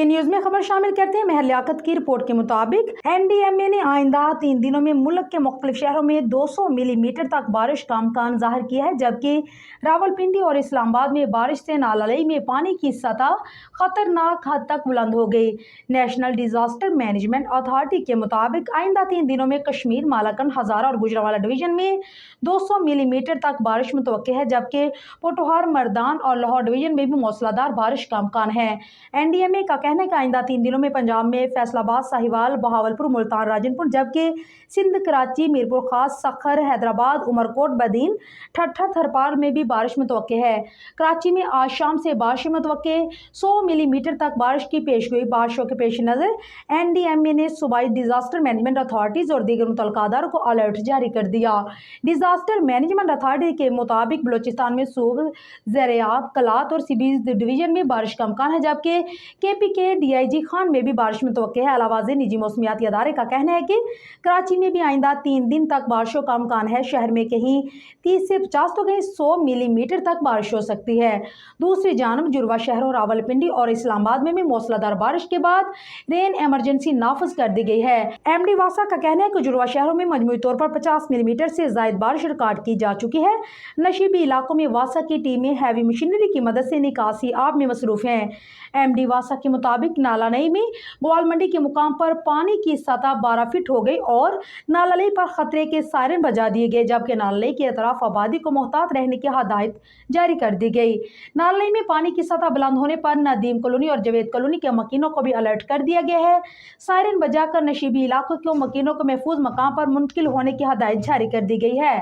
D news में खबर शामिल करते हैं। महर लियाकत की रिपोर्ट के मुताबिक NDMA ने आइंदा 3 दिनों में मुल्क के मुख्तलिफ शहरों में 200 मिलीमीटर तक बारिश का इम्कान जाहिर किया है, जबकि रावलपिंडी और इस्लामाबाद में बारिश से नालालई में पानी की सतह खतरनाक हद तक बुलंद हो गई। नेशनल डिजास्टर मैनेजमेंट अथॉरिटी के मुताबिक आइंदा 3 दिनों में कश्मीर, मालाकन, हजारा और गुजरांवाला डिवीजन में 200 मिलीमीटर तक बारिश मुतवक्के है, जबकि पोठोहार, मर्दान और लाहौर डिवीजन में भी मूसलाधार बारिश का इम्कान है। NDMA का कहना है कि आइंदा 3 दिनों में पंजाब में फैसलाबाद, साहिवाल, बहावलपुर, मुल्तान, राजनपुर, जबकि सिंध, कराची, मीरपुर खास, सखर, हैदराबाद, उमरकोट, बदीन, ठट्ठर, थरपार में भी बारिश मुतवक्के है। कराची में आज शाम से बारिश मुतवक्के 100 मिलीमीटर तक बारिश की पेशगोई। बारिशों के पेश नज़र NDMA ने सूबाई डिजास्टर मैनेजमेंट अथॉरिटीज़ और दीगर मुतल्लिका अदारों को अलर्ट जारी कर दिया। डिजास्टर मैनेजमेंट अथॉरिटी के मुताबिक बलोचिस्तान में सूब, ज़ेरियाब, कलात और सीबीज डिवीजन में बारिश का इम्कान है, जबकि KPK DIG खान में भी बारिश मुतवक्के है। अलावाज़ निजी मौसमियाती अदारे का कहना है कि कराची में भी आइंदा 3 दिन तक बारिशों का इम्कान है। शहर में कहीं 30 से 50 तो कहीं 100 मिलीमीटर तक बारिश हो सकती है। दूसरी जानब जुड़वा शहरों रावलपिंडी और इस्लामाबाद में भी मूसलाधार बारिश के बाद रेन इमरजेंसी नाफिज कर दी गई है। MD वासा का कहना है कि जुड़वा शहरों में मजमूई तौर पर 50 मिलीमीटर से जायद बारिश रिकॉर्ड की जा चुकी है। नशीबी इलाकों में वासा की टीमें हैवी मशीनरी की मदद से निकासी आब में मसरूफ हैं। MD वासा के मुताबिक नालानई में गोवाल मंडी के मुकाम पर पानी की सतह 12 फीट हो गई और नालानई पर खतरे के सायरन बजा दिए गए, जबकि नालानई के अतराफ आबादी को मोहतात रहने की हदायत जारी कर दी गई। नालानई में पानी की सतह बुलंद होने पर नदीम कॉलोनी और जवेद कॉलोनी के मकीनों को भी अलर्ट कर दिया गया है। सायरन बजाकर नशीबी इलाकों के मकीनों को महफूज मकाम पर मुंतकिल होने की हदायत जारी कर दी गई है।